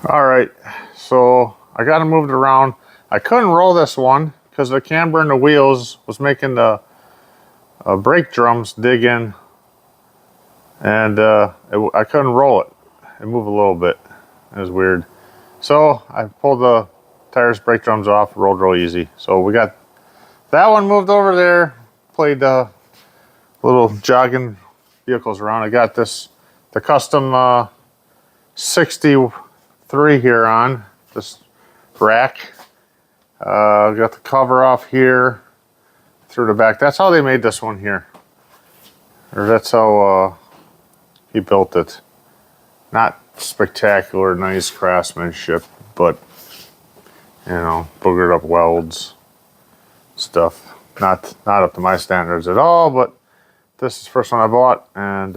All right, so I got them moved around. I couldn't roll this one because the camber in the wheels was making the brake drums dig in, and I couldn't roll it. It moved a little bit. It was weird. So I pulled the tires, brake drums off, rolled real easy. So we got that one moved over there. Played little jogging vehicles around. I got the custom 63 here on this rack. Got the cover off here through the back. That's how they made this one here, or that's how he built it. Not spectacular, nice craftsmanship, but you know, boogered up welds, stuff. Not up to my standards at all, but this is the first one I bought, and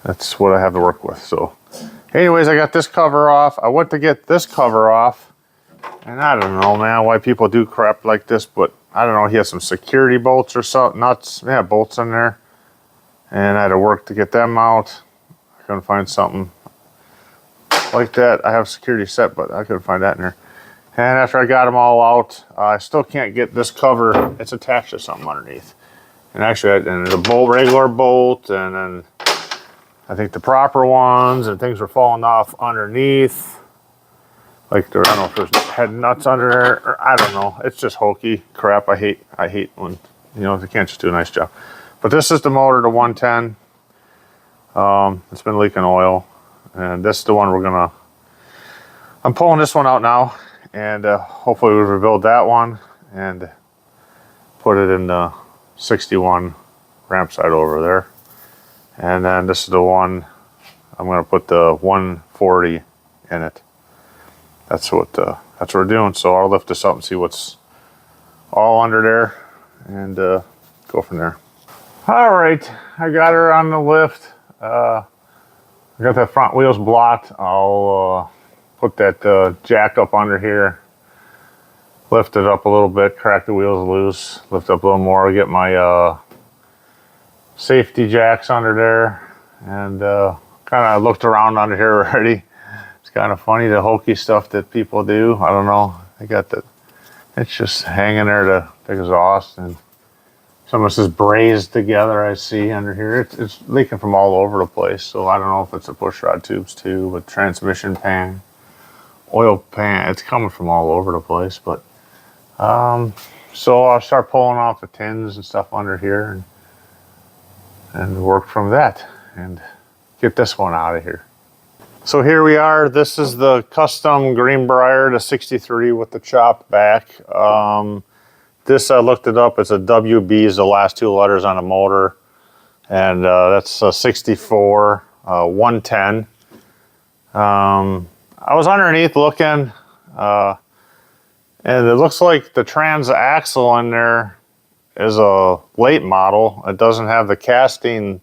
that's what I have to work with. So anyways, I got this cover off. I went to get this cover off, and I don't know, man, why people do crap like this, but I don't know. He has some security bolts or something, nuts, yeah, bolts in there, and I had to work to get them out. I couldn't find something like that. I have security set, but I couldn't find that in there. And after I got them all out, I still can't get this cover. It's attached to something underneath. And actually, and the bolt, regular bolt, and then I think the proper ones, and things were falling off underneath. Like, I don't know if there's head nuts under there, or I don't know. It's just hokey crap. I hate when, you know, they can't just do a nice job. But this is the motor, the 110. It's been leaking oil. And this is the one I'm pulling this one out now. And hopefully we'll rebuild that one and put it in the 61 ramp side over there. And then this is the one I'm going to put the 140 in it. That's what we're doing. So I'll lift this up and see what's all under there, and go from there. All right, I got her on the lift. I got that front wheels blocked. I'll put that jack up under here, lift it up a little bit, crack the wheels loose, lift up a little more, get my safety jacks under there, and kind of looked around under here already. It's kind of funny, the hokey stuff that people do. I don't know. I got that. It's just hanging there, the exhaust, and some of this is brazed together, I see under here. It's leaking from all over the place, so I don't know if it's the push rod tubes too, but transmission pan, oil pan, it's coming from all over the place. But so I'll start pulling off the tins and stuff under here, and work from that and get this one out of here. So here we are. This is the custom Greenbrier, the 63 with the chopped back. This, I looked it up, it's a WB is the last two letters on the motor. And that's a 64, 110. I was underneath looking, and it looks like the transaxle in there is a late model. It doesn't have the casting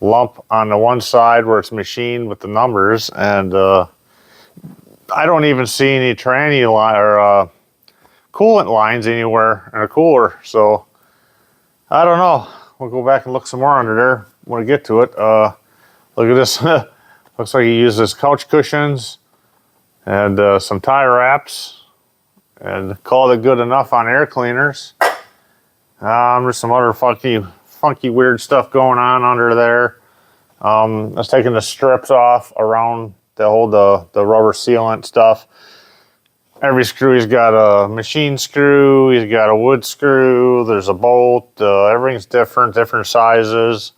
lump on the one side where it's machined with the numbers, and I don't even see any tranny line or coolant lines anywhere in a cooler, so I don't know. We'll go back and look some more under there when we get to it. Look at this. Looks like he uses couch cushions and some tie wraps, and called it good enough on air cleaners. There's some other funky weird stuff going on under there. I was taking the strips off around to hold the rubber sealant stuff. Every screw, he's got a machine screw, he's got a wood screw, there's a bolt, everything's different sizes.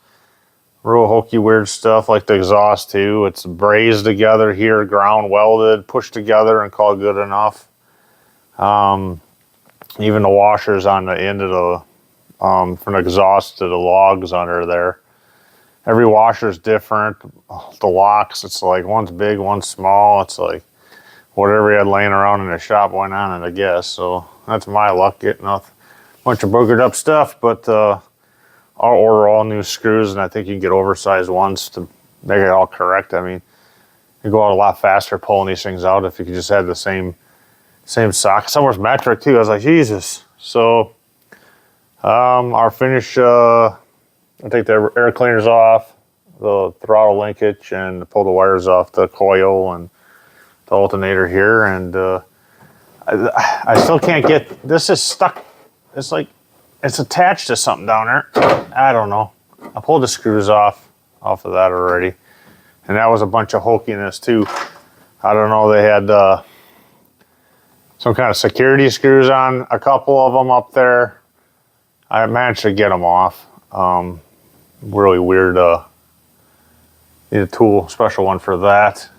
Real hokey weird stuff, like the exhaust too. It's brazed together here, ground welded, pushed together, and called good enough. Even the washers on the end of the from the exhaust to the logs under there. Every washer is different. The locks, it's like one's big, one's small. It's like whatever he had laying around in the shop went on it, I guess. So that's my luck, getting a bunch of boogered up stuff. But I'll order all new screws, and I think you can get oversized ones to make it all correct. I mean, you go out a lot faster pulling these things out if you could just have the same socket. Some was metric too. I was like, Jesus. So our finish, I'll take the air cleaners off, the throttle linkage and pull the wires off the coil and the alternator here. And I still can't get, this is stuck. It's like, it's attached to something down there. I don't know. I pulled the screws off of that already. And that was a bunch of hokiness too. I don't know, they had some kind of security screws on a couple of them up there. I managed to get them off. Really weird, need a tool, special one for that.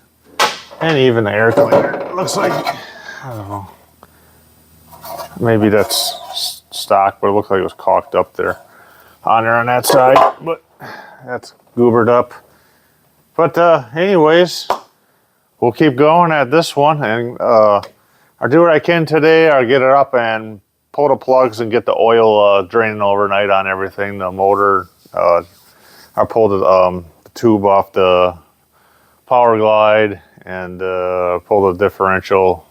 And even the air cleaner. It looks like, I don't know, maybe that's stock, but it looked like it was caulked up there on that side, but that's goobered up. But anyways, we'll keep going at this one, and I'll do what I can today. I'll get it up and pull the plugs and get the oil draining overnight on everything. The motor, I pulled the tube off the power glide and pull the differential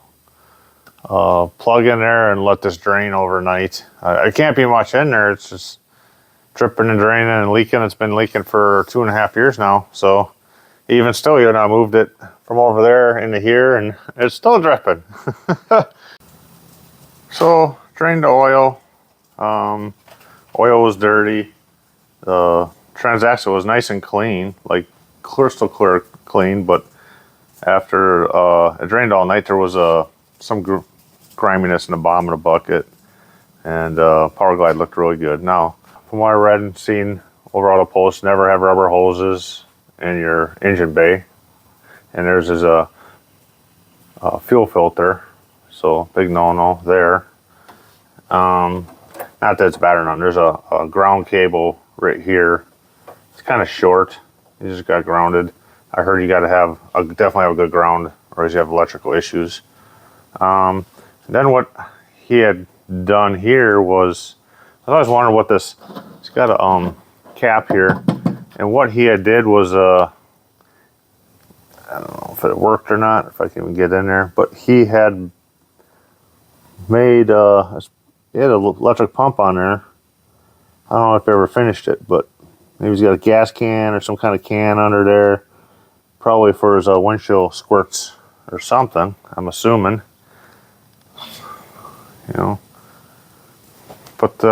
plug in there and let this drain overnight. It can't be much in there. It's just dripping and draining and leaking. It's been leaking for 2.5 years now. So even still, I moved it from over there into here and it's still dripping. So drained the oil. Oil was dirty. The transaxle was nice and clean, like crystal clear clean, but after it drained all night, there was some griminess in the bottom of the bucket, and power glide looked really good. Now, from what I read and seen over all the posts, never have rubber hoses in your engine bay, and theirs is a fuel filter, so big no-no there. Not that it's bad or none. There's a ground cable right here. It's kind of short. You just got grounded. I heard you got to have definitely have a good ground, or else you have electrical issues. Then what he had done here was, I always wondered what this. It's got a cap here, and what he had did was I don't know if it worked or not, if I can even get in there, but he had made he had an electric pump on there. I don't know if he ever finished it, but maybe he's got a gas can or some kind of can under there, probably for his windshield squirts or something, I'm assuming. But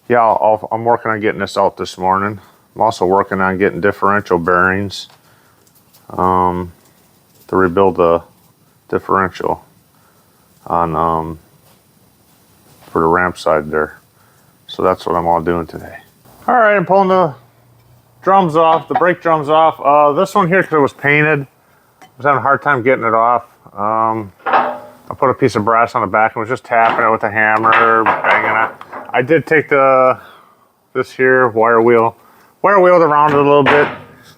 yeah, I'm working on getting this out this morning. I'm also working on getting differential bearings to rebuild the differential on for the ramp side there. So that's what I'm all doing today. All right, I'm pulling the drums off, the brake drums off. This one here, because it was painted, I was having a hard time getting it off. I put a piece of brass on the back and was just tapping it with a hammer, banging it. I did take this here wire wheeled around it a little bit.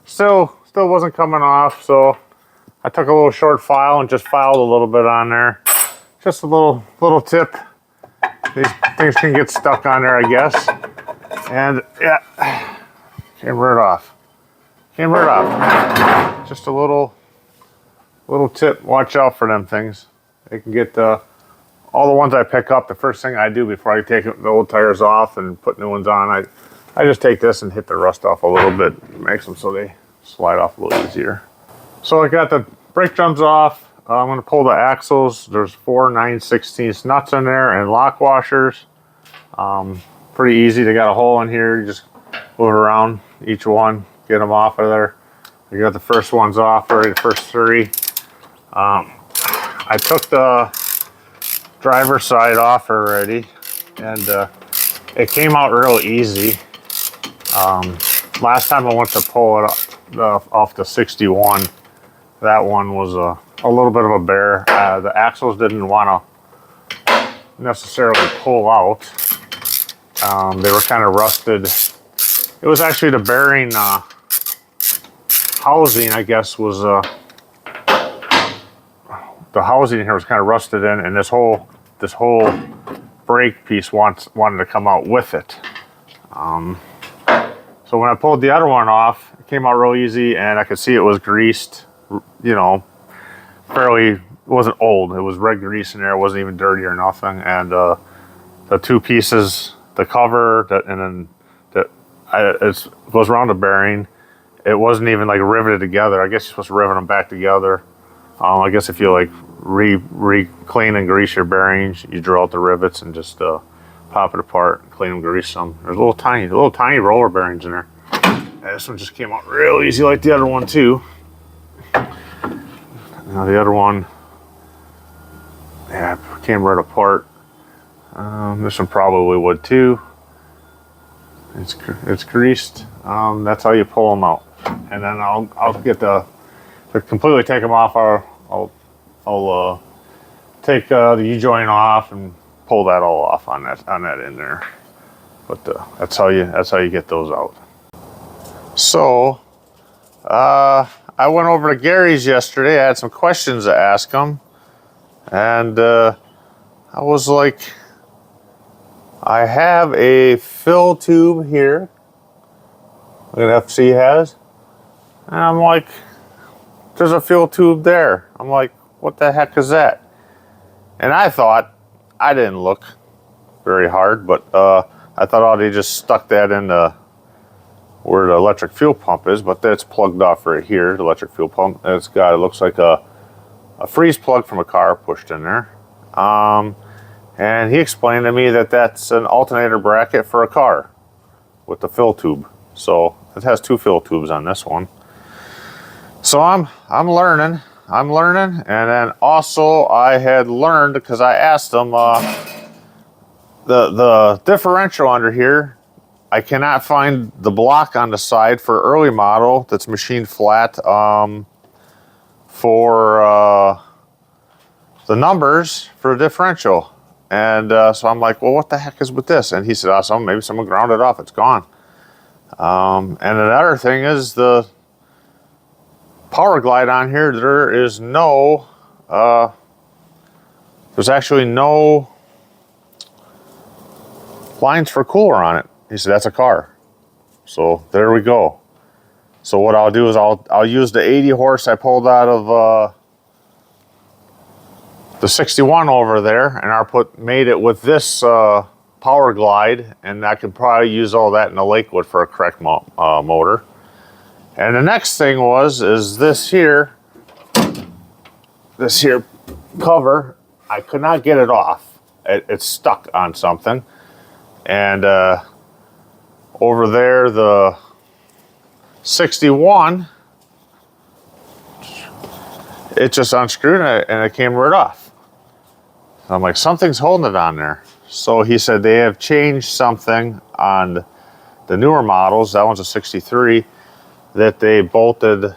Still wasn't coming off, so I took a little short file and just filed a little bit on there. Just a little tip. These things can get stuck on there, I guess. And yeah, can't rip it off. Just a little tip. Watch out for them things. They can get all the ones I pick up. The first thing I do before I take the old tires off and put new ones on, I just take this and hit the rust off a little bit. It makes them so they slide off a little easier. So I got the brake drums off. I'm going to pull the axles. There's 4 9/16 nuts in there and lock washers. Pretty easy. They got a hole in here. You just move it around each one, get them off of there. You got the first ones off already, the first 3. I took the driver's side off already, and it came out real easy. Last time I went to pull it off the 61, that one was a little bit of a bear. The axles didn't want to necessarily pull out. They were kind of rusted. It was actually the bearing housing, I guess, was the housing here was kind of rusted in, and this whole brake piece wanted to come out with it. So when I pulled the other one off, it came out real easy, and I could see it was greased. It wasn't old. It was red grease in there. It wasn't even dirty or nothing. And the 2 pieces, the cover, it goes around the bearing, it wasn't even like riveted together. I guess you're supposed to rivet them back together. I guess if you like clean and grease your bearings, you drill out the rivets and just pop it apart, and clean them, grease them. There's little tiny roller bearings in there. And this one just came out real easy, like the other one too. Now the other one, yeah, came right apart. This one probably would too. It's greased. That's how you pull them out. And then I'll get to completely take them off. I'll take the U-joint off and pull that all off on that in there. But that's how you get those out. So I went over to Gary's yesterday. I had some questions to ask him, and I was like, I have a fill tube here that FC has, and I'm like, there's a fill tube there. I'm like, what the heck is that? And I thought, I didn't look very hard, but I thought, oh, they just stuck that in where the electric fuel pump is, but that's plugged off right here, the electric fuel pump. It looks like a freeze plug from a car pushed in there. And he explained to me that that's an alternator bracket for a car with the fill tube. So it has 2 fill tubes on this one. So I'm learning, and then also I had learned, because I asked him, the differential under here, I cannot find the block on the side for early model that's machined flat for the numbers for a differential. And so I'm like, well, what the heck is with this? And he said, oh, maybe someone ground it off, it's gone. And another thing is the power glide on here, there's actually no lines for cooler on it. He said, that's a car. So there we go. So what I'll do is I'll use the 80 horse I pulled out of the 61 over there, and I made it with this power glide, and I could probably use all that in the Lakewood for a correct motor. And the next thing is this here cover. I could not get it off. It's stuck on something. And over there, the 61, it just unscrewed and it came right off. I'm like, something's holding it on there. So he said they have changed something on the newer models. That one's a 63, that they bolted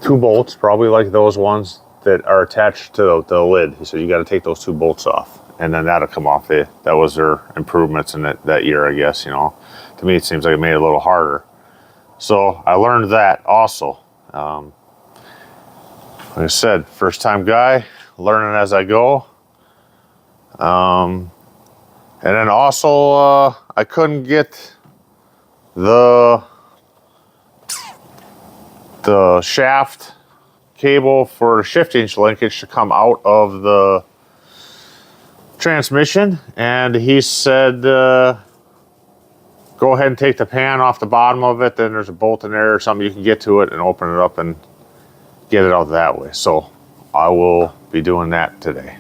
2 bolts, probably like those ones that are attached to the lid. He said, you got to take those 2 bolts off, and then that'll come off. That was their improvements in that year, I guess. You know, to me, it seems like it made it a little harder. So I learned that also. Like I said, first time guy, learning as I go. And then also, I couldn't get the shaft cable for the shifting linkage to come out of the transmission. And he said, go ahead and take the pan off the bottom of it. Then there's a bolt in there or something. You can get to it and open it up and get it out that way. So I will be doing that today.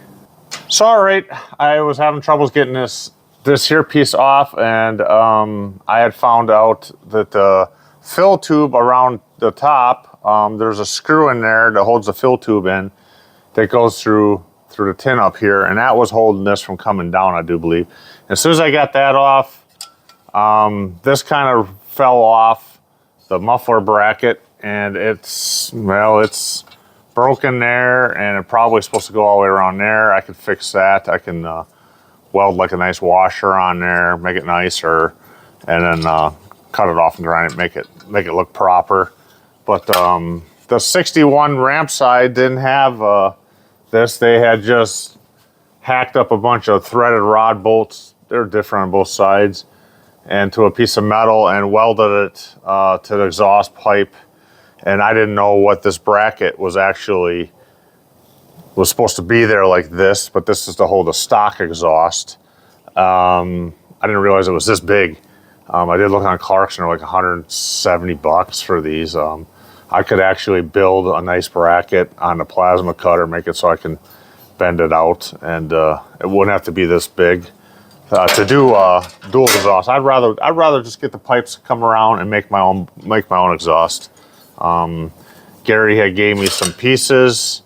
So, all right, I was having troubles getting this here piece off, and I had found out that the fill tube around the top, there's a screw in there that holds the fill tube in that goes through the tin up here, and that was holding this from coming down, I do believe. As soon as I got that off, this kind of fell off the muffler bracket, and it's broken there, and it probably supposed to go all the way around there. I can fix that. I can weld like a nice washer on there, make it nicer, and then cut it off and grind it, make it look proper. But the 61 ramp side didn't have this. They had just hacked up a bunch of threaded rod bolts. They're different on both sides, and to a piece of metal, and welded it to the exhaust pipe. And I didn't know what this bracket was supposed to be there like this, but this is to hold a stock exhaust. I didn't realize it was this big. I did look on Clarkson, they're like 170 bucks for these. I could actually build a nice bracket on the plasma cutter, make it so I can bend it out, and it wouldn't have to be this big. To do dual exhaust, I'd rather just get the pipes, come around, and make my own exhaust. Gary had gave me some pieces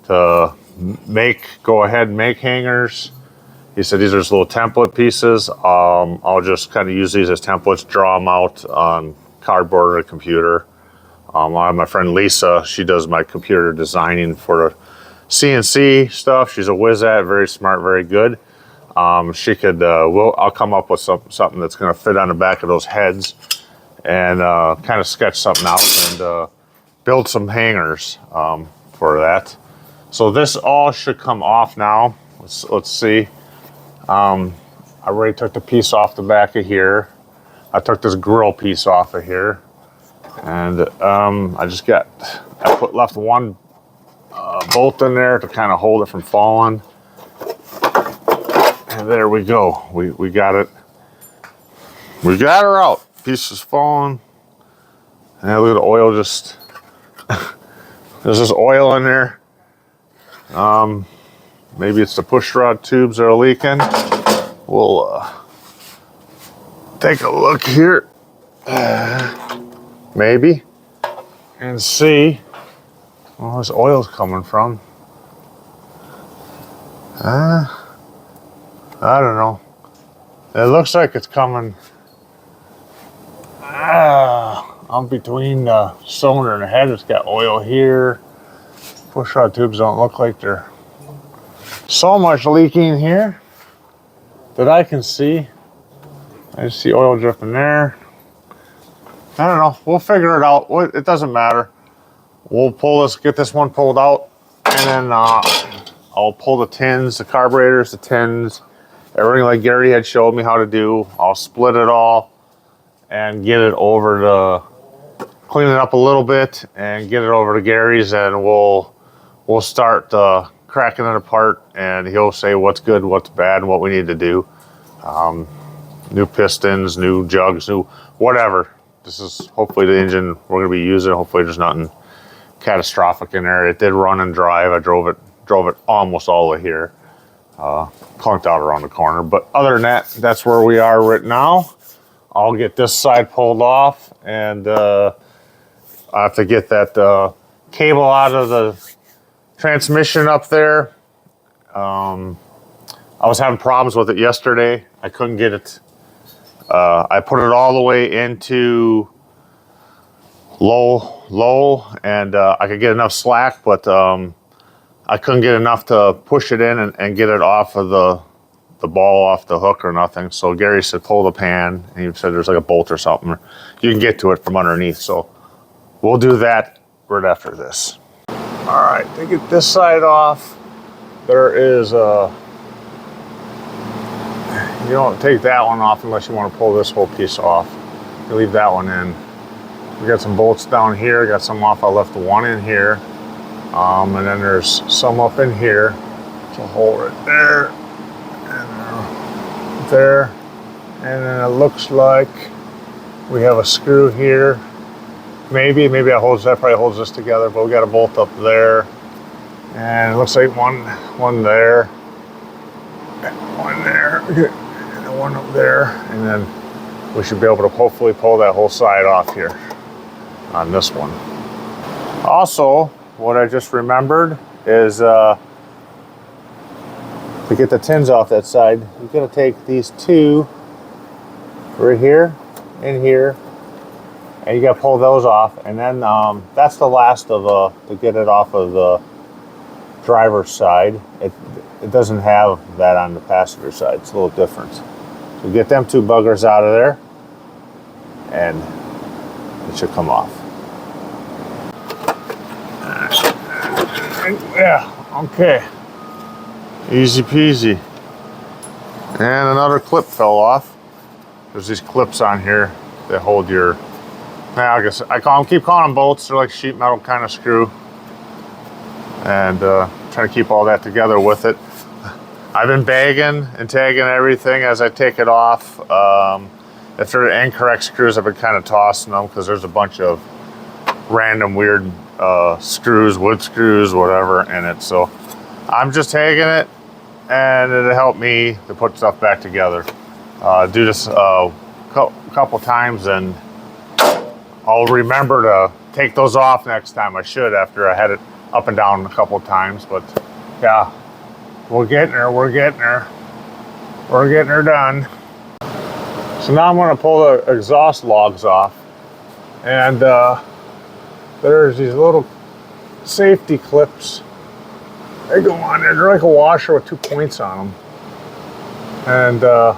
to go ahead and make hangers. He said these are just little template pieces. I'll just kind of use these as templates, draw them out on cardboard or a computer. I have my friend Lisa, she does my computer designing for the CNC stuff. She's a whiz at it, very smart, very good. She could, I'll come up with something that's going to fit on the back of those heads, and kind of sketch something out and build some hangers for that. So this all should come off now. Let's see. I already took the piece off the back of here. I took this grill piece off of here, and I left one bolt in there to kind of hold it from falling. And there we go. We got it. We got her out. Piece is falling. And look at the oil just. There's this oil in there. Maybe it's the push rod tubes that are leaking. We'll take a look here. Maybe. And see where this oil's coming from. I don't know. It looks like it's coming on between the cylinder and the head. It's got oil here. Push rod tubes don't look like they're so much leaking here that I can see. I just see oil dripping there. I don't know. We'll figure it out. It doesn't matter. We'll get this one pulled out, and then I'll pull the tins, the carburetors, the tins, everything like Gary had showed me how to do. I'll split it all and get it over to clean it up a little bit and get it over to Gary's, and we'll start cracking it apart, and he'll say what's good, what's bad, and what we need to do. New pistons, new jugs, new whatever. This is hopefully the engine we're going to be using. Hopefully there's nothing catastrophic in there. It did run and drive. I drove it almost all the way here. Clunked out around the corner, but other than that, that's where we are right now. I'll get this side pulled off, and I have to get that cable out of the transmission up there. I was having problems with it yesterday. I couldn't get it. I put it all the way into low, and I could get enough slack, but I couldn't get enough to push it in and get it off of the ball off the hook or nothing. So Gary said pull the pan, and he said there's like a bolt or something. You can get to it from underneath. So we'll do that right after this. All right, to get this side off, there is you don't take that one off unless you want to pull this whole piece off. You leave that one in. We got some bolts down here, got some off. I left one in here. And then there's some up in here. So hold it there, and there. And then it looks like we have a screw here. Maybe that probably holds this together, but we got a bolt up there. And it looks like one there, one there, and then one up there. And then we should be able to hopefully pull that whole side off here on this one. Also, what I just remembered is to get the tins off that side, you're going to take these two right here and here, and you got to pull those off, and then that's the last of to get it off of the driver's side. It doesn't have that on the passenger side. It's a little different. So get them two buggers out of there, and it should come off. Yeah, okay. Easy peasy. And another clip fell off. There's these clips on here that hold your, I guess keep calling them bolts. They're like sheet metal kind of screw. And trying to keep all that together with it. I've been bagging and tagging everything as I take it off. if they're incorrect screws, I've been kind of tossing them because there's a bunch of random weird screws, wood screws, whatever in it. So I'm just taking it, and it'll help me to put stuff back together. Do this a couple times, and I'll remember to take those off next time. I should, after I had it up and down a couple times. But yeah, we're getting her. We're getting her. We're getting her done. So now I'm going to pull the exhaust logs off, and there's these little safety clips. They go on there. They're like a washer with 2 points on them, and I'm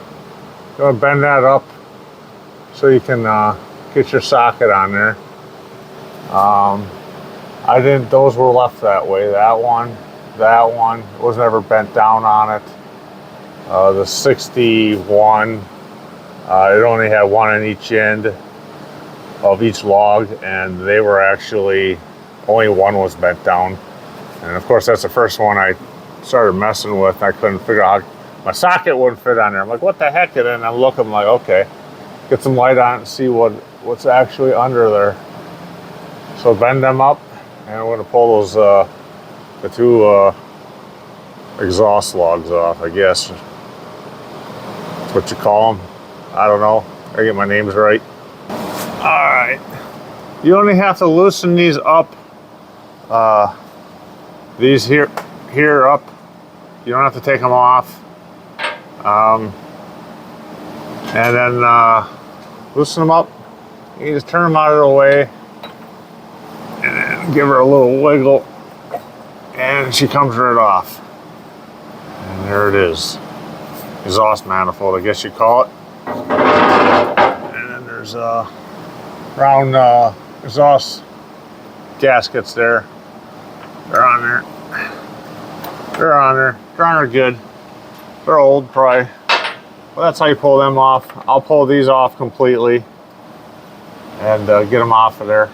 going to bend that up so you can get your socket on there. I didn't. Those were left that way. That one was never bent down on it. The 61. It only had one on each end of each log, and they were actually, only one was bent down. And of course, that's the first one I started messing with. I couldn't figure out how my socket wouldn't fit on there. I'm like, what the heck? And then I'm looking, like, okay, get some light on it and see what's actually under there. So bend them up, and I'm going to pull those the 2 exhaust logs off, I guess. That's what you call them. I don't know. I get my names right. All right. You only have to loosen these up. These here up. You don't have to take them off. And then loosen them up. You just turn them out of the way, and then give her a little wiggle, and she comes right off. And there it is. Exhaust manifold, I guess you call it. And then there's round exhaust gaskets there. They're on there. They're on there. They're on there good. They're old, probably. Well, that's how you pull them off. I'll pull these off completely and get them off of there.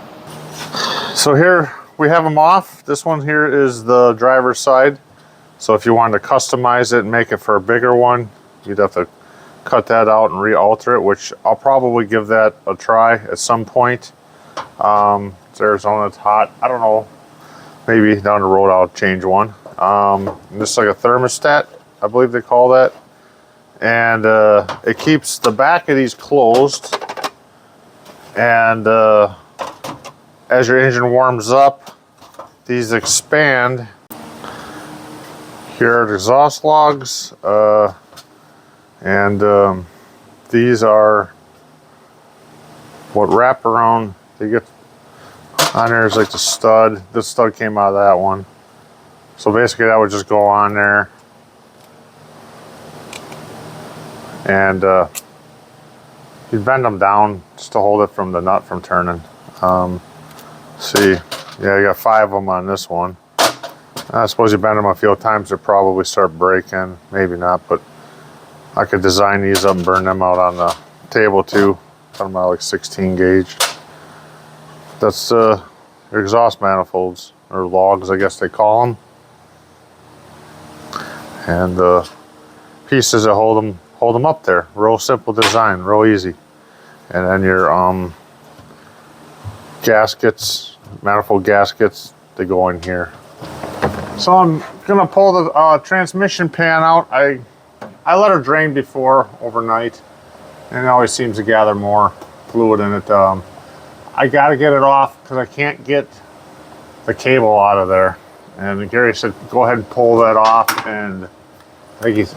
So here we have them off. This one here is the driver's side. So if you wanted to customize it and make it for a bigger one, you'd have to cut that out and re-alter it, which I'll probably give that a try at some point. It's Arizona, it's hot. I don't know. Maybe down the road I'll change one. This is like a thermostat, I believe they call that. And it keeps the back of these closed. And as your engine warms up, these expand. Here are the exhaust logs. And these are what wrap around. They get on there is like the stud. This stud came out of that one. So basically that would just go on there. And you bend them down just to hold it from the nut from turning. See, yeah, you got 5 of them on this one. I suppose you bend them a few times, they'll probably start breaking. Maybe not, but I could design these up and burn them out on the table too. Put them out like 16 gauge. That's your exhaust manifolds, or logs, I guess they call them. And the pieces that hold them up there. Real simple design, real easy. And then your gaskets, manifold gaskets, they go in here. So I'm gonna pull the transmission pan out. I let her drain before overnight, and it always seems to gather more fluid in it. I gotta get it off because I can't get the cable out of there. And Gary said, go ahead and pull that off. And I think if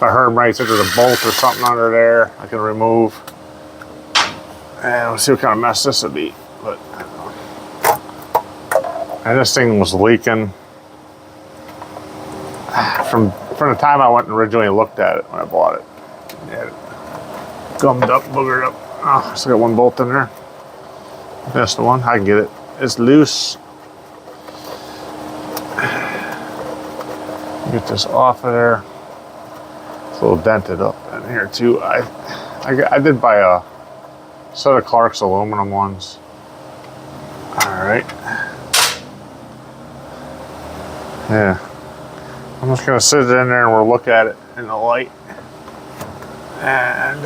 I heard him right, he said there's a bolt or something under there I can remove. And we'll see what kind of mess this would be. But, and this thing was leaking from the time I went and originally looked at it when I bought it. It had it gummed up, boogered up. Oh, still got one bolt in there. Missed one. I can get it. It's loose. Get this off of there. It's a little dented up in here too. I did buy a set of Clark's aluminum ones. All right. Yeah. I'm just gonna sit it in there and we'll look at it in the light. And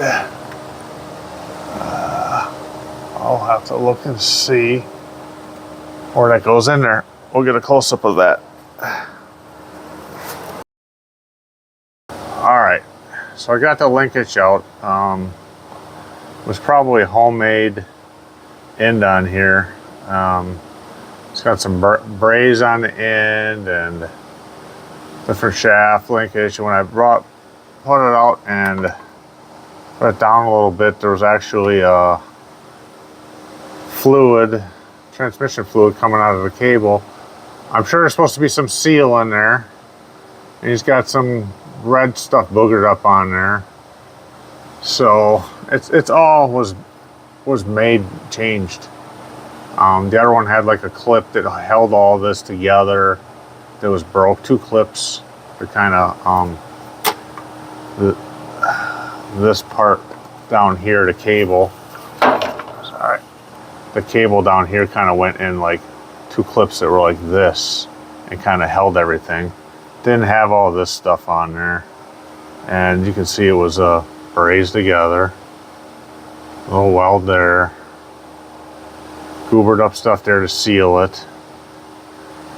I'll have to look and see where that goes in there. We'll get a close-up of that. All right, so I got the linkage out. It was probably homemade end on here. It's got some braze on the end and different shaft linkage. When I put it out and put it down a little bit, there was actually fluid, transmission fluid coming out of the cable. I'm sure there's supposed to be some seal in there. And he's got some red stuff boogered up on there. So it's all was changed. The other one had like a clip that held all this together that was broke. 2 clips to kind of this part down here, the cable. Sorry, the cable down here kind of went in like 2 clips that were like this and kind of held everything. Didn't have all this stuff on there, and you can see it was brazed together. A little weld there, goobered up stuff there to seal it,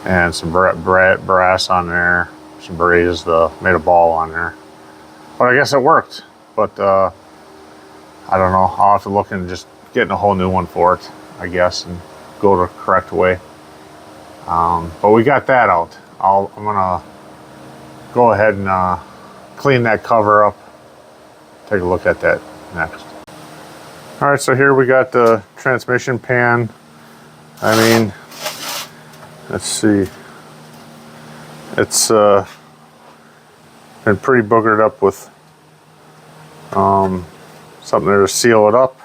and some brass on there, some braised, made a ball on there. But I guess it worked. But I don't know. I'll have to look and just get a whole new one for it, I guess, and go the correct way. But we got that out. I'm gonna go ahead and clean that cover up. Take a look at that next. All right, so here we got the transmission pan. I mean, let's see. It's been pretty boogered up with something there to seal it up.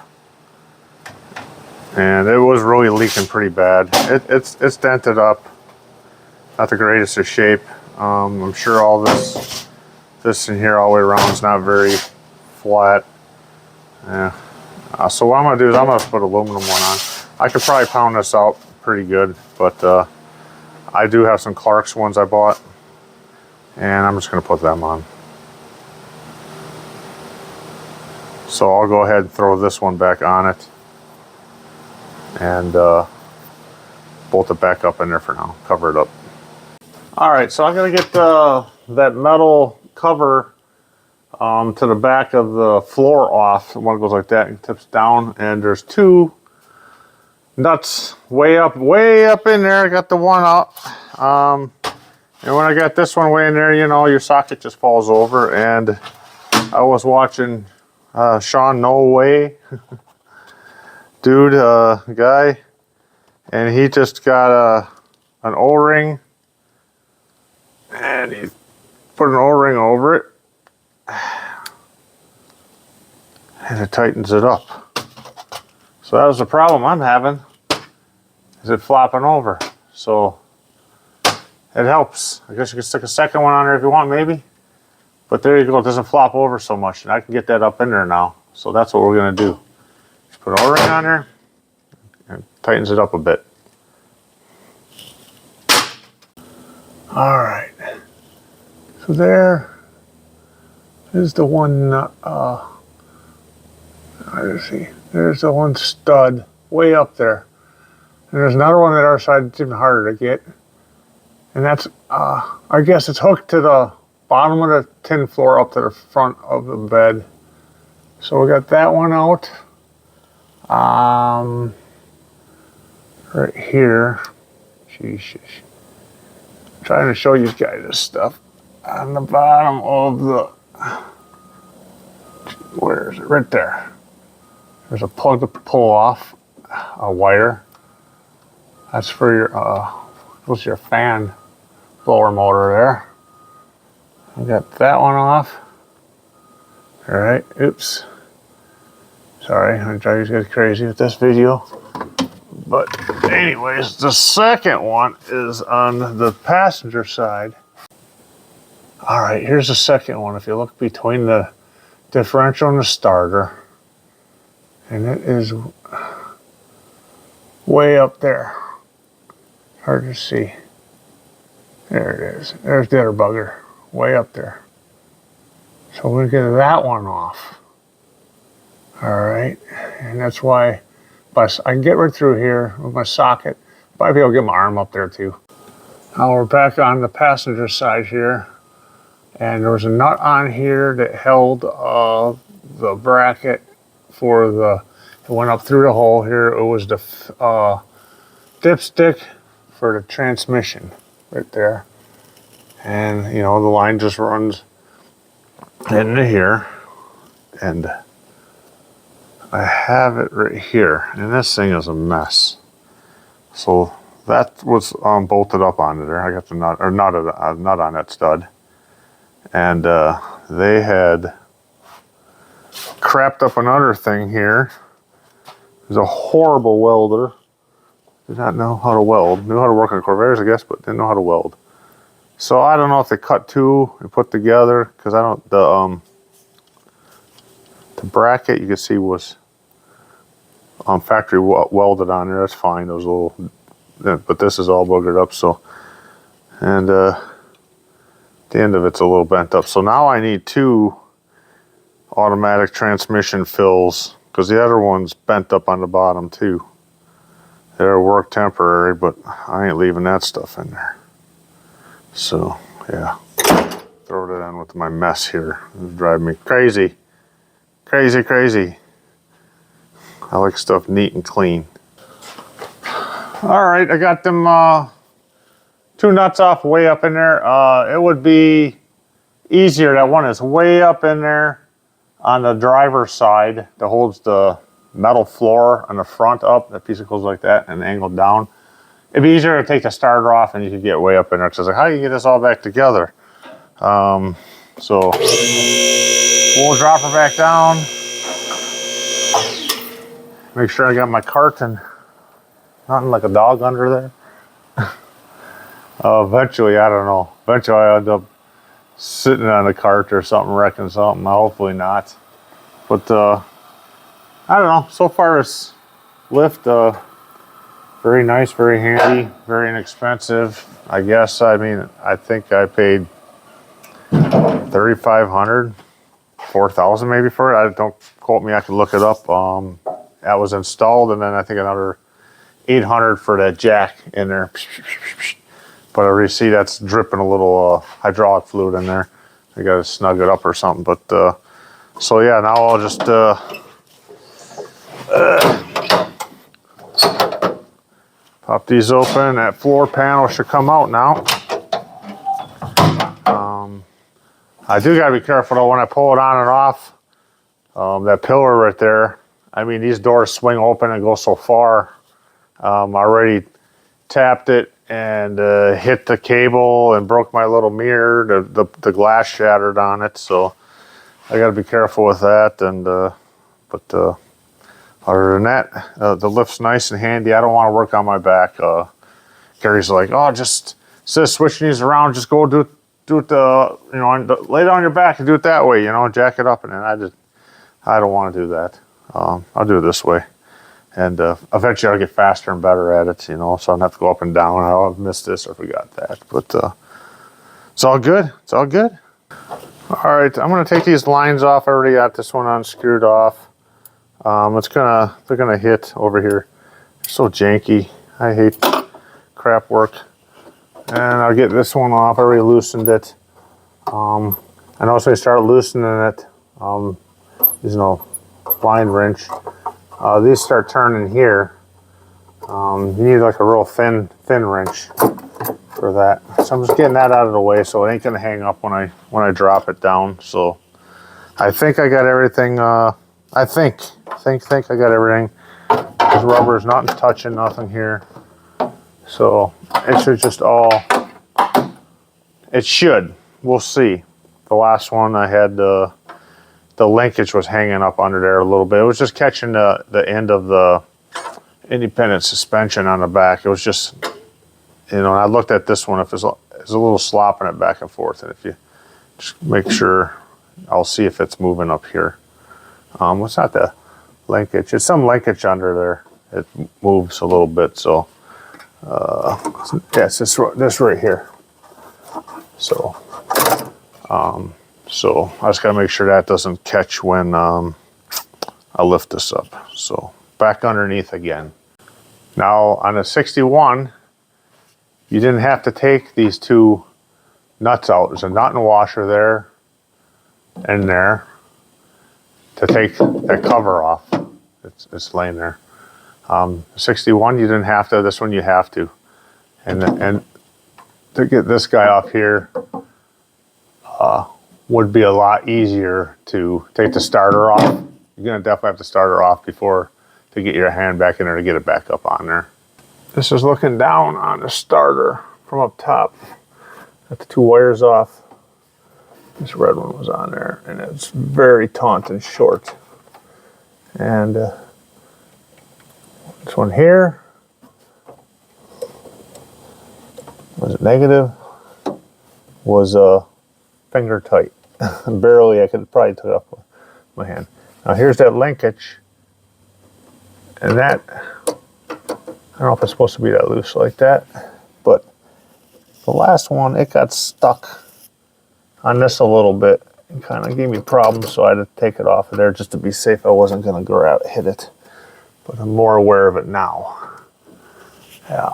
And it was really leaking pretty bad. It's dented up. Not the greatest of shape. I'm sure all this in here all the way around is not very flat. Yeah. So what I'm gonna do is I'm gonna put aluminum one on. I could probably pound this out pretty good, but I do have some Clark's ones I bought, and I'm just gonna put them on. So I'll go ahead and throw this one back on it, and bolt it back up in there for now. Cover it up. All right, so I'm gonna get that metal cover to the back of the floor off. One goes like that and tips down, and there's 2 nuts way up in there. I got the one out, and when I got this one way in there, you know, your socket just falls over. And I was watching Sean No Way dude, guy, and he just got an O-ring, and he put an O-ring over it, and it tightens it up. So that was the problem I'm having, is it flopping over. So it helps. I guess you can stick a second one on there if you want, maybe. But there you go, it doesn't flop over so much, and I can get that up in there now. So that's what we're gonna do. Just put an O-ring on there, and tightens it up a bit. All right, so there is the one, let's see, there's the one stud way up there. And there's another one at our side that's even harder to get. And that's, I guess it's hooked to the bottom of the tin floor up to the front of the bed. So we got that one out. Right here. Sheesh. I'm trying to show you guys this stuff. On the bottom of the, where is it? Right there. There's a plug to pull off, a wire. That's for your, what's your fan blower motor there. I got that one off. All right, oops. Sorry, I'm trying to get crazy with this video. But anyways, the second one is on the passenger side. All right, here's the second one. If you look between the differential and the starter, and it is way up there. Hard to see. There it is. There's the other bugger, way up there. So we'll get that one off. All right, and that's why I can get right through here with my socket. Might be able to get my arm up there too. Now we're back on the passenger side here. And there was a nut on here that held the bracket for the, it went up through the hole here. It was the dipstick for the transmission right there. And you know, the line just runs into here. And I have it right here. And this thing is a mess. So that was bolted up onto there. I got the nut, or nut on that stud. And they had crapped up another thing here. It was a horrible welder. Did not know how to weld. Knew how to work on Corvairs, I guess, but didn't know how to weld. So I don't know if they cut two and put together, because I don't, the bracket you can see was factory welded on there. That's fine. Those little, but this is all boogered up. So, and the end of it's a little bent up. So now I need two automatic transmission fills, because the other one's bent up on the bottom too. They'll work temporary, but I ain't leaving that stuff in there. So yeah, throw that in with my mess here. It's driving me crazy. Crazy, crazy. I like stuff neat and clean. All right, I got them two nuts off way up in there. It would be easier. That one is way up in there on the driver's side that holds the metal floor on the front up. That piece that goes like that and angled down. It'd be easier to take the starter off and you could get way up in there. Because I was like, how do you get this all back together? So we'll drop her back down. Make sure I got my carton. Nothing like a dog under there. Eventually, I don't know. Eventually I end up sitting on the cart or something, wrecking something. Hopefully not. But I don't know. So far it's lift, very nice, very handy, very inexpensive. I guess, I mean, I think I paid $3,500, $4,000 maybe for it. Don't quote me, I could look it up. That was installed, and then I think another $800 for that jack in there. But I already see that's dripping a little hydraulic fluid in there. I gotta snug it up or something. But so yeah, now I'll just pop these open. That floor panel should come out now. I do gotta be careful though when I pull it on and off. That pillar right there. I mean, these doors swing open and go so far. I already tapped it and hit the cable and broke my little mirror. The glass shattered on it, so I got to be careful with that. And but other than that, the lift's nice and handy. I don't want to work on my back. Gary's like, oh, just instead of switching these around, just go do it. You know, lay down your back and do it that way. You know, jack it up, and then I don't want to do that. I'll do it this way. And eventually I'll get faster and better at it, you know, so I don't have to go up and down. I'll miss this or forgot that. But it's all good. It's all good. All right, I'm going to take these lines off. I already got this one unscrewed off. They're going to hit over here. They're so janky. I hate crap work. And I'll get this one off. I already loosened it. And also I started loosening it. There's no blind wrench. These start turning here. You need like a real thin wrench for that. So I'm just getting that out of the way so it ain't gonna hang up when I drop it down. So I think I got everything. I think I got everything. This rubber is not touching nothing here. So it should just all. It should. We'll see. The last one I had the linkage was hanging up under there a little bit. It was just catching the end of the independent suspension on the back. It was just, you know, and I looked at this one, if it's a little slopping it back and forth. And if you just make sure, I'll see if it's moving up here. It's not the linkage. It's some linkage under there. It moves a little bit. So, yeah, it's this right here. So, so I just gotta make sure that doesn't catch when I lift this up. So back underneath again. Now on a 61, you didn't have to take these two nuts out. There's a nut and washer there and there to take that cover off. It's laying there. 61, you didn't have to. This one you have to. And to get this guy off here would be a lot easier to take the starter off. You're gonna definitely have to start her off before to get your hand back in there to get it back up on there. This is looking down on the starter from up top. Got the two wires off. This red one was on there, and it's very taut and short. And this one here was it negative? Was finger tight. Barely. I could probably take it off with my hand. Now here's that linkage, and that I don't know if it's supposed to be that loose like that, but the last one, it got stuck on this a little bit and kind of gave me problems, so I had to take it off of there just to be safe. I wasn't going to hit it, but I'm more aware of it now. Yeah.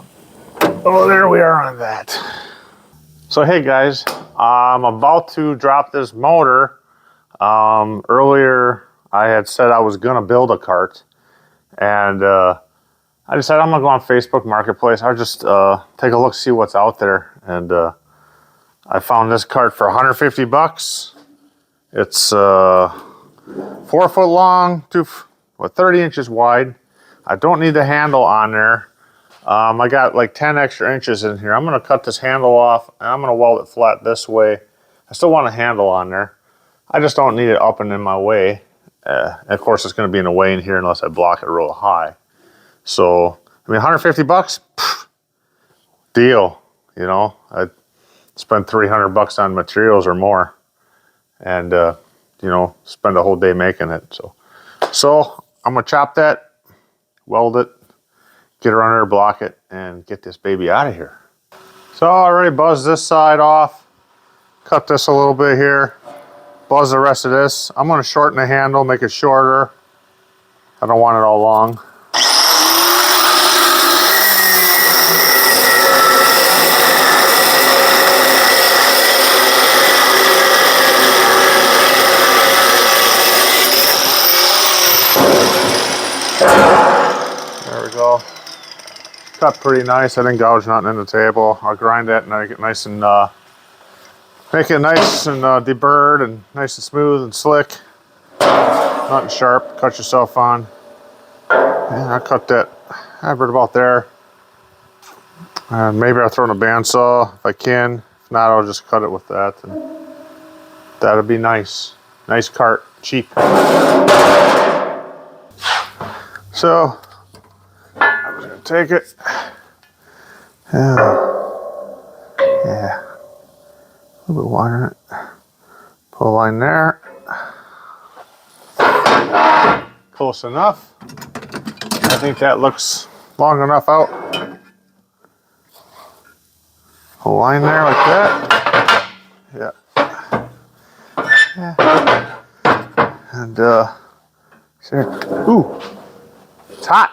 Oh, there we are on that. So hey guys, I'm about to drop this motor. Earlier I had said I was going to build a cart, and I decided I'm going to go on Facebook Marketplace. I'll just take a look, see what's out there. And I found this cart for 150 bucks. It's 4 foot long, 30 inches wide. I don't need the handle on there. I got like 10 extra inches in here. I'm going to cut this handle off, and I'm going to weld it flat this way. I still want a handle on there. I just don't need it up and in my way. And of course, it's going to be in the way in here unless I block it real high. So, I mean, 150 bucks, pff, deal. You know, I spent 300 bucks on materials or more, and you know, spend a whole day making it. So I'm gonna chop that, weld it, get her under, block it, and get this baby out of here. So I already buzzed this side off, cut this a little bit here, buzz the rest of this. I'm gonna shorten the handle, make it shorter. I don't want it all long. There we go. Cut pretty nice. I didn't gouge nothing in the table. I'll grind that and make it nice and deburred and nice and smooth and slick. Nothing sharp. Cut yourself on. And I cut that right about there. Maybe I'll throw in a bandsaw if I can. If not, I'll just cut it with that. And that'll be nice. Nice cart. Cheap. So I'm just gonna take it. Yeah. A little bit wider in it. Pull a line there. Close enough. I think that looks long enough out. Pull a line there like that. Yeah. And ooh. It's hot.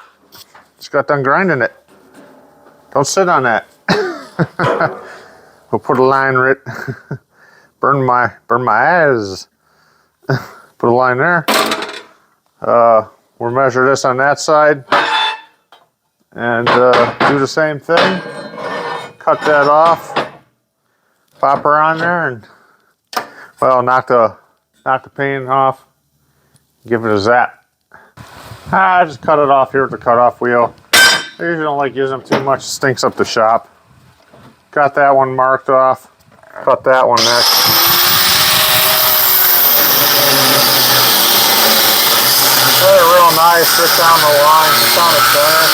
Just got done grinding it. Don't sit on that. We'll put a line right. burn my eyes. Put a line there. We'll measure this on that side and do the same thing. Cut that off. Pop her on there and well, knock the paint off. Give it a zap. I just cut it off here with the cutoff wheel. I usually don't like using them too much. It stinks up the shop. Got that one marked off. Cut that one next. Cut it real nice, straight down the line, down the center.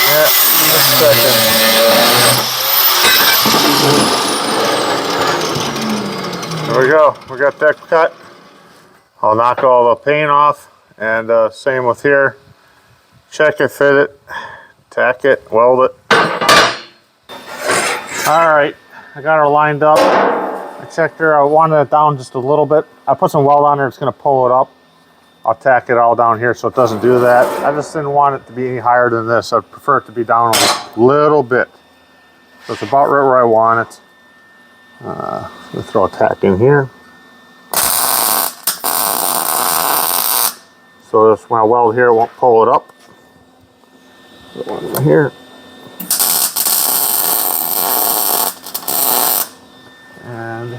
Yeah, just a second. There we go. We got that cut. I'll knock all the paint off, and same with here. Check it, fit it, tack it, weld it. All right, I got her lined up. I checked there. I wanted it down just a little bit. I put some weld on there. It's going to pull it up. I'll tack it all down here so it doesn't do that. I just didn't want it to be any higher than this. I'd prefer it to be down a little bit. So it's about right where I want it. Let me throw a tack in here. So this, when I weld here, it won't pull it up. Put one in here. And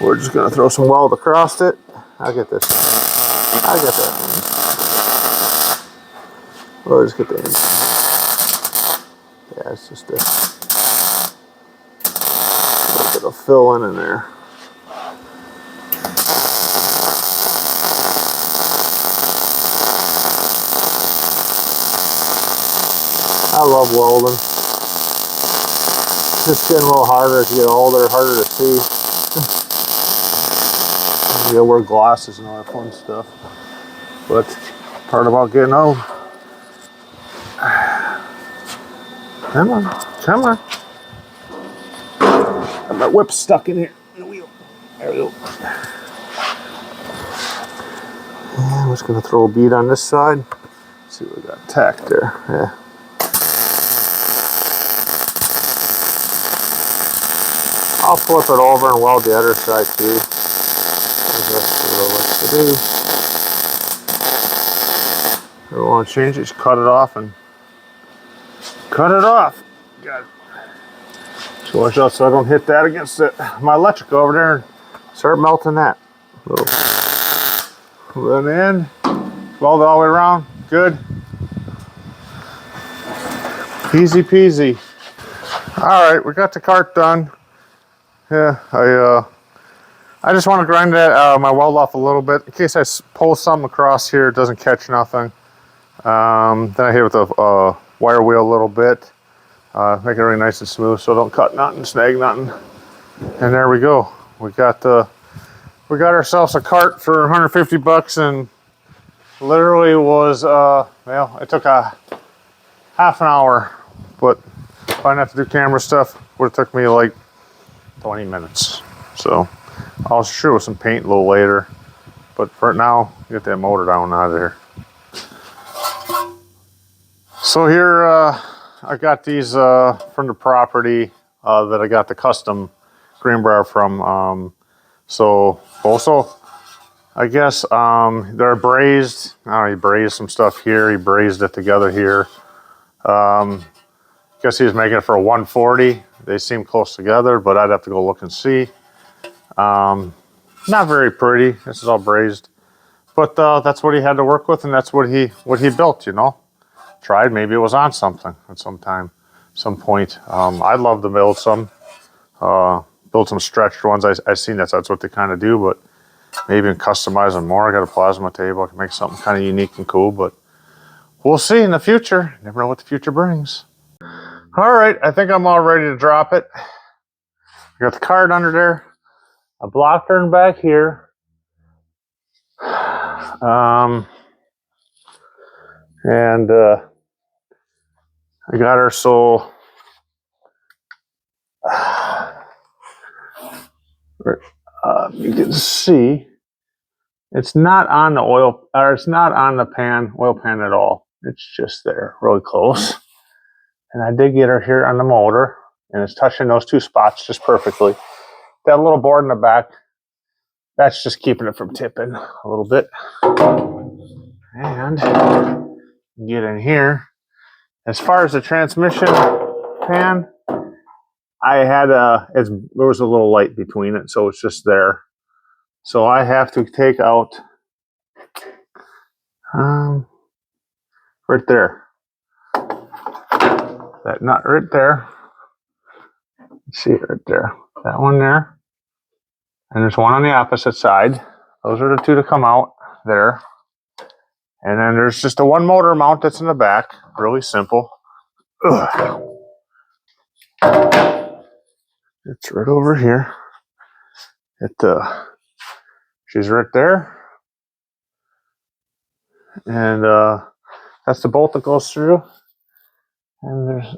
we're just going to throw some weld across it. I'll get this. I'll get that. We'll just get that in. Yeah, it's just a little bit of filling in there. I love welding. It's just getting a little harder as you get older, harder to see. You gotta wear glasses and all that fun stuff. But part about getting old. Come on, come on. Got my whip stuck in here. In the wheel. There we go. And I'm just gonna throw a bead on this side. Let's see what we got tacked there. Yeah. I'll flip it over and weld the other side too. That's what to do. If we want to change it, just cut it off and cut it off. Got it. So watch out so I don't hit that against my electric over there and start melting that. Run in, weld it all the way around. Good. Easy peasy. All right, we got the cart done. Yeah, I just want to grind that my weld off a little bit in case I pull something across here, it doesn't catch nothing. Then I hit it with a wire wheel a little bit, make it really nice and smooth so don't cut nothing, snag nothing. And there we go. We got ourselves a cart for 150 bucks and literally was well, it took a half an hour, but if I didn't have to do camera stuff, would have took me like 20 minutes. So I'll shoot with some paint a little later, but for now, get that motor down out of there. So here I got these from the property that I got the custom Greenbrier from. So also, I guess they're brazed. I don't know, he brazed some stuff here. He brazed it together here. Guess he was making it for a 140. They seem close together, but I'd have to go look and see. Not very pretty. This is all brazed, but that's what he had to work with, and that's what he built. You know, tried. Maybe it was on something at some point. I'd love to build some stretched ones. I seen that's what they kind of do, but maybe even customize them more. I got a plasma table. I can make something kind of unique and cool, but we'll see in the future. Never know what the future brings. All right, I think I'm all ready to drop it. I got the card under there. A block turn back here. And I got her so you can see it's not on the oil, or it's not on the oil pan at all. It's just there, really close. And I did get her here on the motor, and it's touching those two spots just perfectly. That little board in the back, that's just keeping it from tipping a little bit. And get in here. As far as the transmission pan, I had there was a little light between it, so it's just there. So I have to take out right there. That nut right there. See it right there. That one there. And there's one on the opposite side. Those are the two to come out there. And then there's just a one motor mount that's in the back. Really simple. Ugh. It's right over here. She's right there. And that's the bolt that goes through. And there's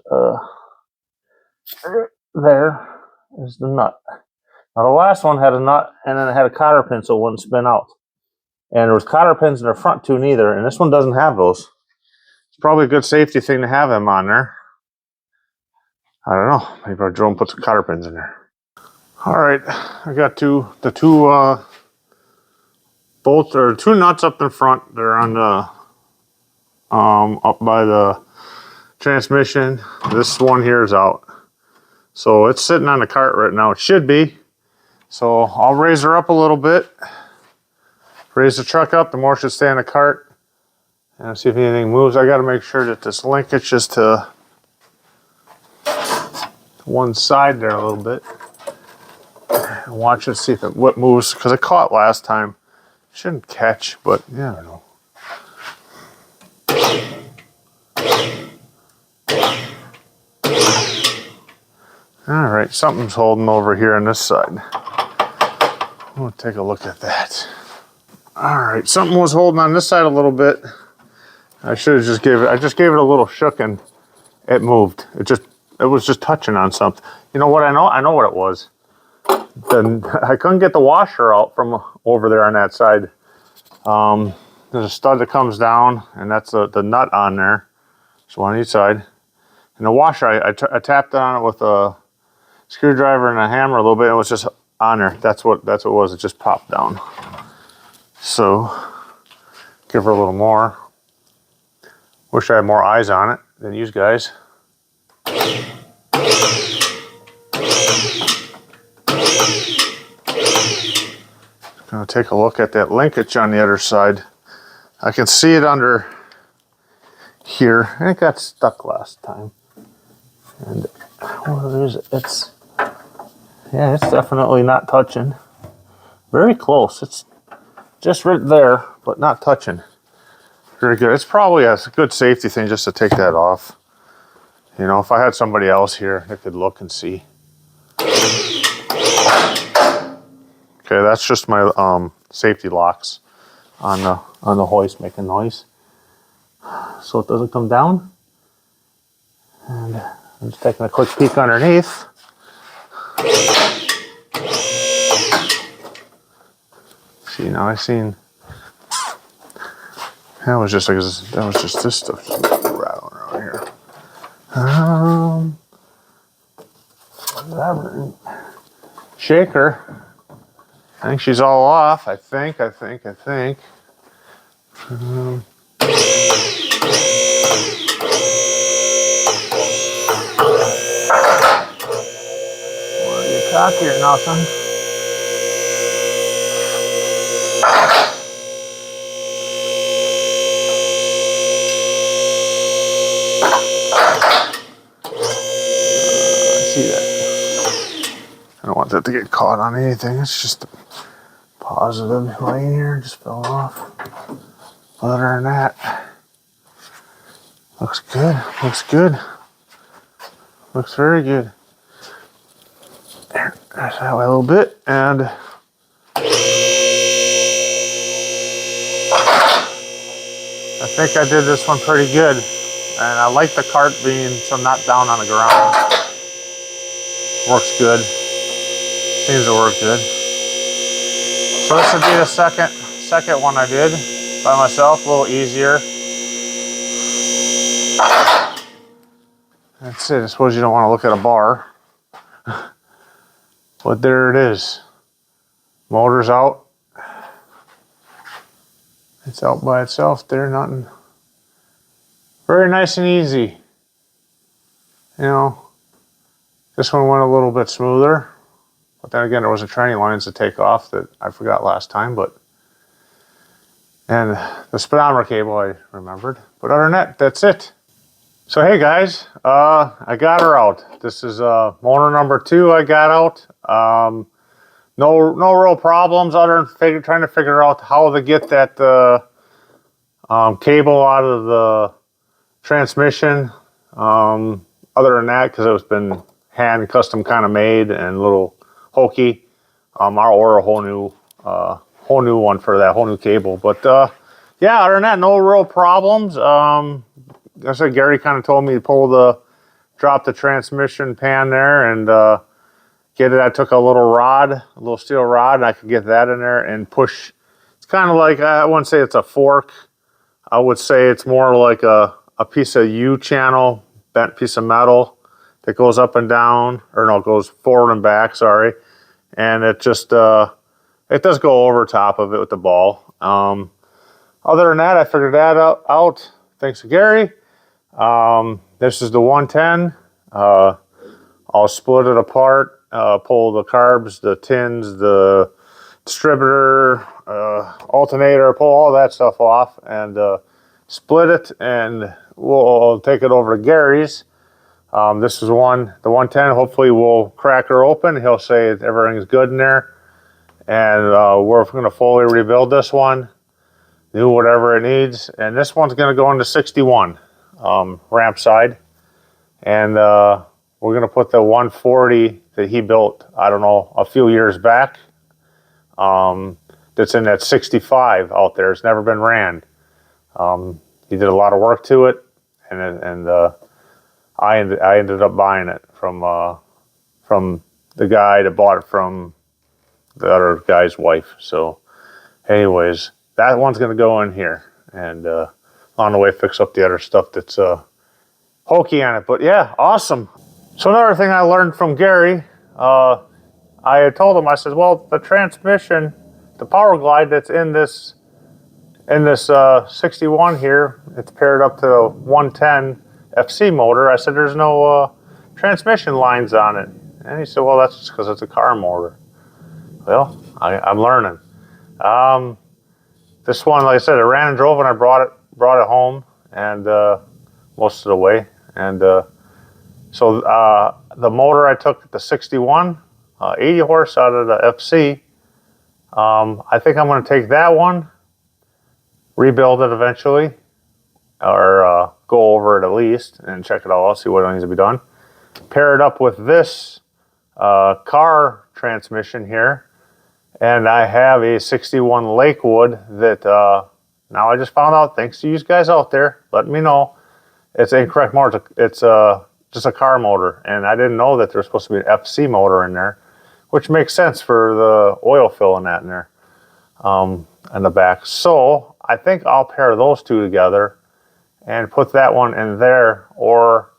there is the nut. Now the last one had a nut and then it had a cotter pin so it wouldn't spin out. And there was cotter pins in the front too neither, and this one doesn't have those. It's probably a good safety thing to have them on there. I don't know. Maybe our drone put some cotter pins in there. All right, I got the two bolts or two nuts up in front. They're on the up by the transmission. This one here is out, so it's sitting on the cart right now. It should be. So I'll raise her up a little bit. Raise the truck up. The more should stay on the cart. And see if anything moves. I got to make sure that this linkage is to one side there a little bit. And watch it, see if what moves, because it caught last time. Shouldn't catch, but yeah, I don't know. All right, something's holding over here on this side. We'll take a look at that. All right, something was holding on this side a little bit. I should have just gave it. I just gave it a little shook and it moved. It was just touching on something. You know what I know? I know what it was. Then I couldn't get the washer out from over there on that side. There's a stud that comes down, and that's the nut on there. So on each side. And the washer, I tapped on it with a screwdriver and a hammer a little bit, and it was just on there. That's what it was. It just popped down. So give her a little more. Wish I had more eyes on it than you guys. Gonna take a look at that linkage on the other side. I can see it under here. I think it got stuck last time. And well, it's definitely not touching. Very close. It's just right there, but not touching. Very good. It's probably a good safety thing just to take that off. You know, if I had somebody else here, they could look and see. Okay, that's just my safety locks on the hoist making noise, so it doesn't come down. And I'm just taking a quick peek underneath. See, now I seen that was just this stuff just rattling around here. Whatever. Shaker. I think she's all off. I think. More get cockier now, son. See that? I don't want that to get caught on anything. It's just a positive laying here. Just fell off. Other than that, looks good. Looks good. Looks very good. There, that's that way a little bit, and I think I did this one pretty good. And I like the cart being so not down on the ground. Works good. Seems to work good. So this would be the second one I did by myself, a little easier. That's it. I suppose you don't want to look at a bar. But there it is. Motor's out. It's out by itself there, nothing. Very nice and easy. You know, this one went a little bit smoother. But then again, there was a training lines to take off that I forgot last time, and the speedometer cable I remembered. But other than that, that's it. So hey guys, I got her out. This is motor number 2 I got out. No real problems other than trying to figure out how to get that cable out of the transmission. Other than that, because it's been hand custom kind of made and a little hokey, I'll order a whole new one for that, whole new cable. But yeah, other than that, no real problems. I said Gary kind of told me to drop the transmission pan there, and get it. I took a little rod, a little steel rod, and I could get that in there and push. It's kind of like, I wouldn't say it's a fork. I would say it's more like a piece of U-channel, bent piece of metal that goes up and down, or no, it goes forward and back, sorry. And it just, it does go over top of it with the ball. Other than that, I figured that out thanks to Gary. This is the 110. I'll split it apart, pull the carbs, the tins, the distributor, alternator, pull all that stuff off, and split it, and we'll take it over to Gary's. This is the 110. Hopefully we'll crack her open. He'll say everything's good in there, and we're going to fully rebuild this one, do whatever it needs, and this one's going to go into 61 ramp side, and we're going to put the 140 that he built, I don't know, a few years back, that's in that 65 out there. It's never been ran. He did a lot of work to it, and I ended up buying it from the guy that bought it from the other guy's wife. So anyways, that one's going to go in here, and on the way fix up the other stuff that's hokey on it. But yeah, awesome. So another thing I learned from Gary, I had told him, I said, well, the transmission, the power glide that's in this 61 here, it's paired up to the 110 FC motor. I said, there's no transmission lines on it. And he said, well, that's just because it's a car motor. Well, I'm learning. This one, like I said, I ran and drove, and I brought it home, and most of the way. And so the motor I took, the 61, 80 horse out of the FC. I think I'm going to take that one, rebuild it eventually, or go over it at least and check it all out, see what needs to be done. Pair it up with this car transmission here, and I have a 61 Lakewood that now I just found out, thanks to you guys out there, let me know, it's incorrect motor. It's just a car motor, and I didn't know that there's supposed to be an FC motor in there, which makes sense for the oil fill in that in there in the back. So I think I'll pair those two together and put that one in there, or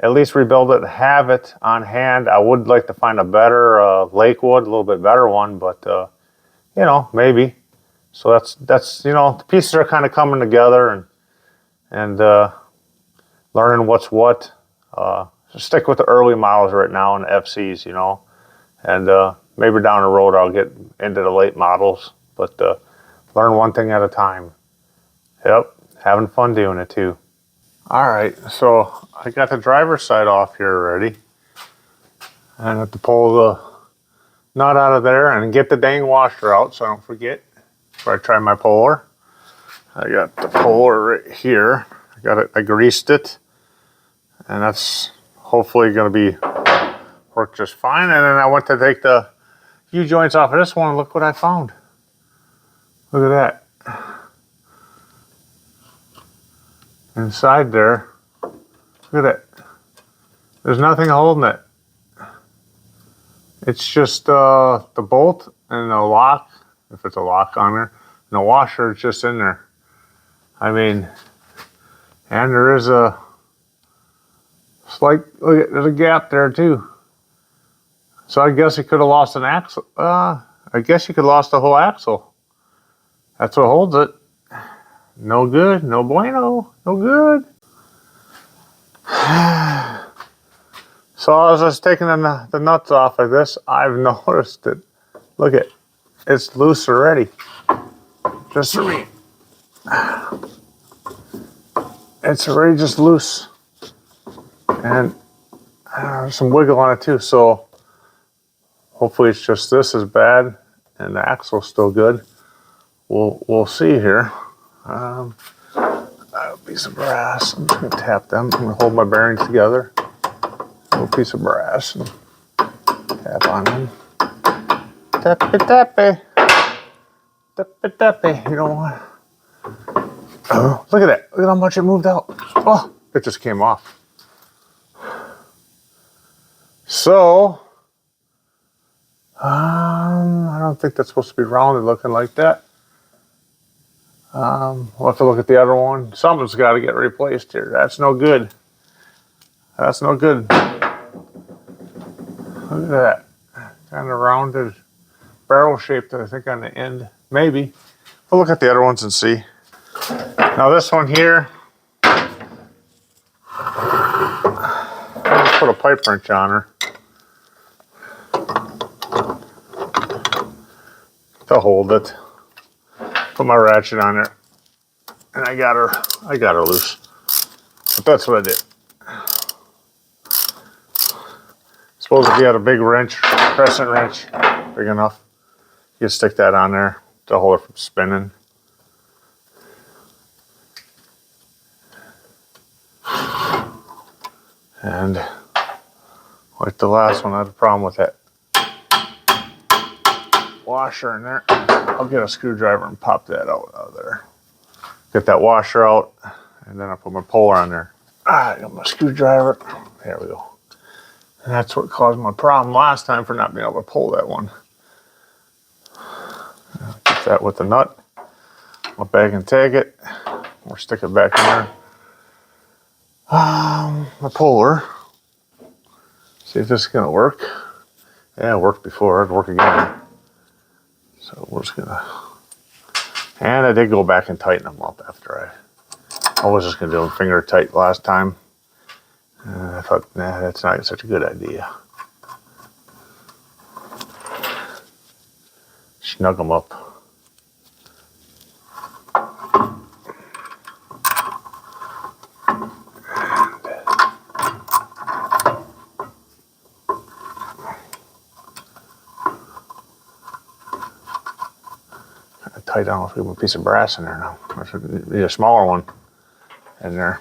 at least rebuild it and have it on hand. I would like to find a better Lakewood, a little bit better one, but you know, maybe. So that's you know, the pieces are kind of coming together, and learning what's what. Stick with the early models right now and the FCs, you know, and maybe down the road I'll get into the late models, but learn one thing at a time. Yep, having fun doing it too. All right, so I got the driver's side off here already. I have to pull the nut out of there and get the dang washer out so I don't forget before I try my puller. I got the puller right here. I greased it, and that's hopefully going to be work just fine. And then I went to take the U-joints off of this one. Look what I found. Look at that. Inside there, look at it. There's nothing holding it. It's just the bolt and the lock, if it's a lock on there, and the washer is just in there. I mean, and there is a slight, look, there's a gap there too. So I guess he could have lost an axle. I guess you could have lost the whole axle. That's what holds it. No good, no bueno, no good. So as I was taking the nuts off of this, I've noticed that, look at, it's loose already. Just for me. It's already just loose. And there's some wiggle on it too, so hopefully it's just this is bad and the axle's still good. We'll see here. A piece of brass. I'm just gonna tap them. I'm gonna hold my bearings together. A little piece of brass and tap on them. Tappy tappy. Tappy tappy. You don't want. Oh, look at that. Look at how much it moved out. Oh, it just came off. So I don't think that's supposed to be rounded looking like that. We'll have to look at the other one. Something's got to get replaced here. That's no good. That's no good. Look at that. Kind of rounded, barrel shaped, I think, on the end. Maybe. We'll look at the other ones and see. Now this one here, I'll just put a pipe wrench on her to hold it. Put my ratchet on there, and I got her loose. But that's what I did. Suppose if you had a big wrench, crescent wrench, big enough, you could stick that on there to hold it from spinning. And like the last one, I had a problem with that washer in there. I'll get a screwdriver and pop that out of there. Get that washer out, and then I put my puller on there. I got my screwdriver. There we go. And that's what caused my problem last time for not being able to pull that one. Get that with the nut. My bag and tag it, or stick it back in there. My puller. See if this is gonna work. Yeah, it worked before, it'd work again. So we're just gonna, and I did go back and tighten them up after I was just gonna do them finger tight last time. I thought, nah, that's not such a good idea. Snug them up. Tight. I don't know if we have a piece of brass in there now. There should be a smaller one in there.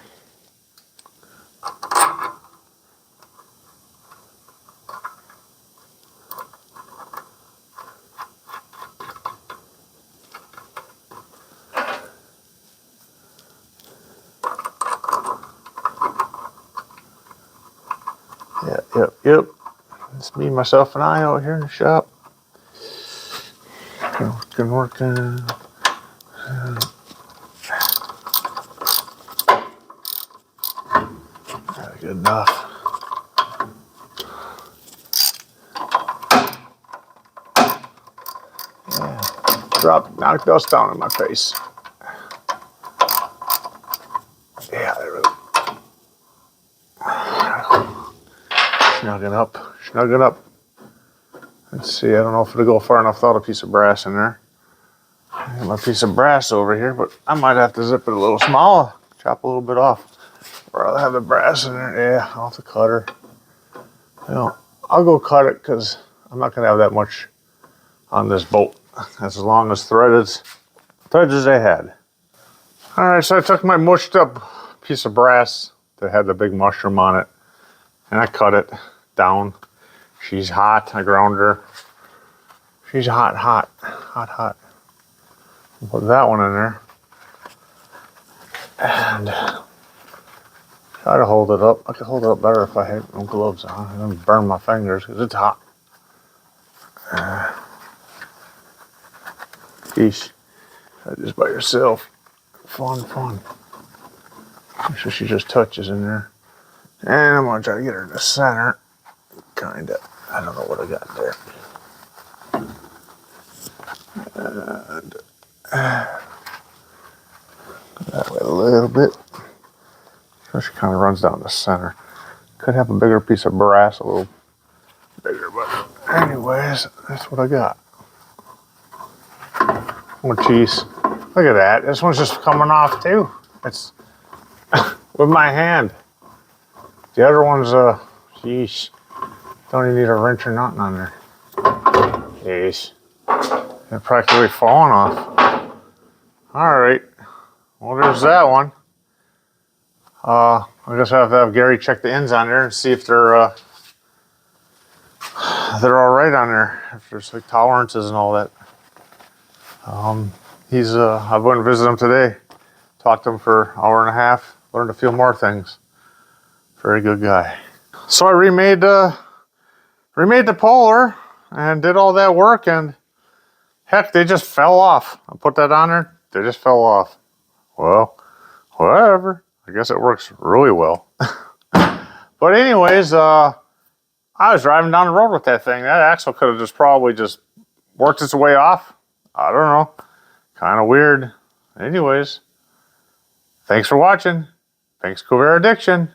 Yep. It's me, myself, and I out here in the shop. Working. Good enough. Yeah. Knock dust down in my face. Yeah, there we go. Snug it up. Let's see, I don't know if it'll go far enough without a piece of brass in there. I got my piece of brass over here, but I might have to zip it a little small, chop a little bit off. Or I'll have the brass in there. Yeah, I'll have to cut her. You know, I'll go cut it because I'm not gonna have that much on this boat. As long as threads as they had. All right, so I took my mushed up piece of brass that had the big mushroom on it, and I cut it down. She's hot. I ground her. She's hot. Put that one in there. And try to hold it up. I could hold it up better if I had no gloves on. I don't burn my fingers because it's hot. Geesh. Just by yourself. Fun. Make sure she just touches in there. And I'm going to try to get her in the center. Kinda. I don't know what I got there. And that way a little bit. So she kind of runs down the center. Could have a bigger piece of brass, a little bigger, but anyways, that's what I got. Oh, geez. Look at that. This one's just coming off too. It's with my hand. The other one's, geez. Don't even need a wrench or nothing on there. Jeez. They're practically falling off. Alright. Well, there's that one. I guess I have to have Gary check the ends on there and see if they're alright on there. If there's like tolerances and all that. I went and visited him today. Talked to him for an hour and a half. Learned a few more things. Very good guy. So I remade the puller. and did all that work, and heck, they just fell off. I put that on there, they just fell off. Well, whatever. I guess it works really well. But anyways, I was driving down the road with that thing. That axle could have just probably just worked its way off. I don't know. Kind of weird. Anyways, thanks for watching. Thanks, Corvair Addiction.